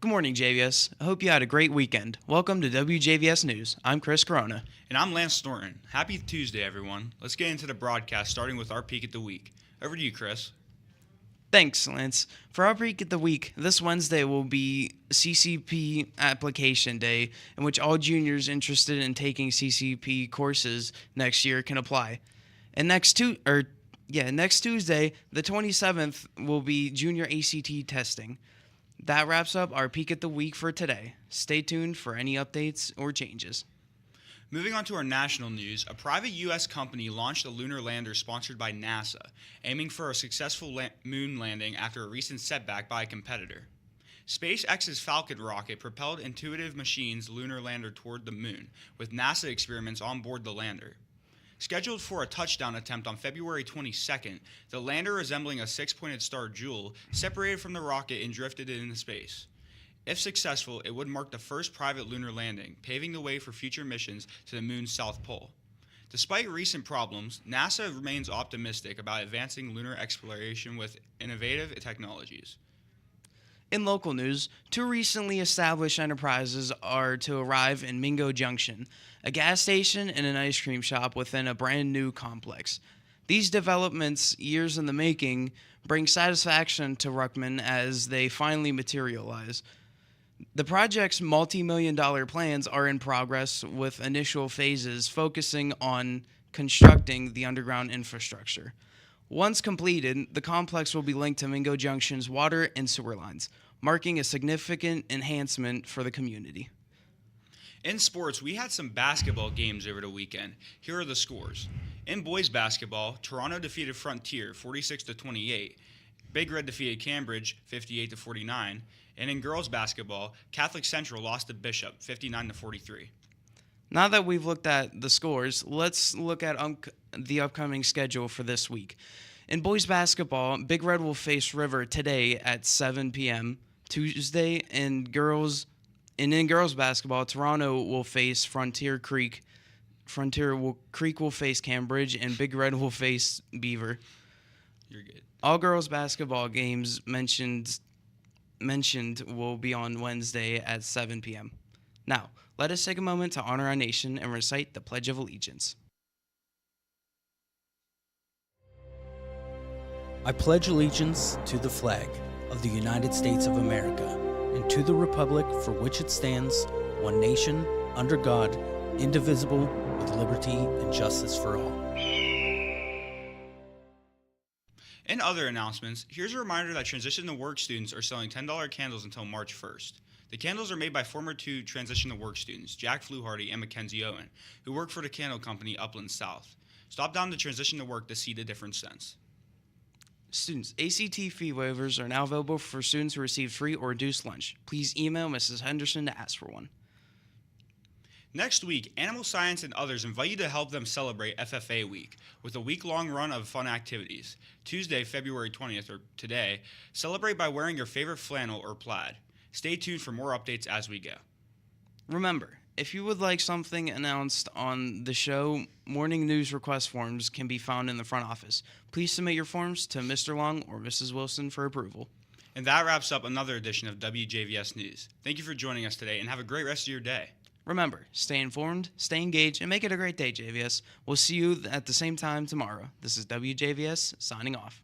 Good morning, JVS. I hope you had a great weekend. Welcome to WJVS News. I'm Chris Corona. And I'm Lance Thornton. Happy Tuesday, everyone. Let's get into the broadcast, starting with our Peek at the Week. Over to you, Chris. Thanks, Lance. For our Peek at the Week, this Wednesday will be CCP Application Day, in which all juniors interested in taking CCP courses next year can apply. And next Tuesday, the 27th, will be junior ACT testing. That wraps up our Peek at the Week for today. Stay tuned for any updates or changes. Moving on to our national news, a private U.S. company launched a lunar lander sponsored by NASA, aiming for a successful moon landing after a recent setback by a competitor. SpaceX's Falcon rocket propelled Intuitive Machines' lunar lander toward the moon, with NASA experiments on board the lander. Scheduled for a touchdown attempt on February 22nd, the lander, resembling a six-pointed star jewel, separated from the rocket and drifted into space. If successful, it would mark the first private lunar landing, paving the way for future missions to the moon's south pole. Despite recent problems, NASA remains optimistic about advancing lunar exploration with innovative technologies. In local news, two recently established enterprises are to arrive in Mingo Junction, a gas station and an ice cream shop within a brand new complex. These developments, years in the making, bring satisfaction to Ruckman as they finally materialize. The project's multi-million-dollar plans are in progress, with initial phases focusing on constructing the underground infrastructure. Once completed, the complex will be linked to Mingo Junction's water and sewer lines, marking a significant enhancement for the community. In sports, we had some basketball games over the weekend. Here are the scores. In boys basketball, Toronto defeated Frontier 46-28. Big Red defeated Cambridge 58-49. And in girls basketball, Catholic Central lost to Bishop 59-43. Now that we've looked at the scores, let's look at the upcoming schedule for this week. In boys basketball, Big Red will face River today at 7 p.m. Tuesday, and in girls basketball, Toronto will face Frontier Creek. Creek will face Cambridge, and Big Red will face Beaver. You're good. All girls basketball games mentioned will be on Wednesday at 7 p.m. Now, let us take a moment to honor our nation and recite the Pledge of Allegiance. I pledge allegiance to the flag of the United States of America and to the republic for which it stands, one nation, under God, indivisible, with liberty and justice for all. In other announcements, here's a reminder that Transition to Work students are selling $10 candles until March 1st. The candles are made by former two Transition to Work students, Jack Fluharty and Mackenzie Owen, who work for the candle company Upland South. Stop down to Transition to Work to see the different scents. Students, ACT fee waivers are now available for students who receive free or reduced lunch. Please email Mrs. Henderson to ask for one. Next week, Animal Science and others invite you to help them celebrate FFA Week with a week-long run of fun activities. Tuesday, February 20th, or today, celebrate by wearing your favorite flannel or plaid. Stay tuned for more updates as we go. Remember, if you would like something announced on the show, morning news request forms can be found in the front office. Please submit your forms to Mr. Long or Mrs. Wilson for approval. And that wraps up another edition of WJVS News. Thank you for joining us today, and have a great rest of your day. Remember, stay informed, stay engaged, and make it a great day, JVS. We'll see you at the same time tomorrow. This is WJVS signing off.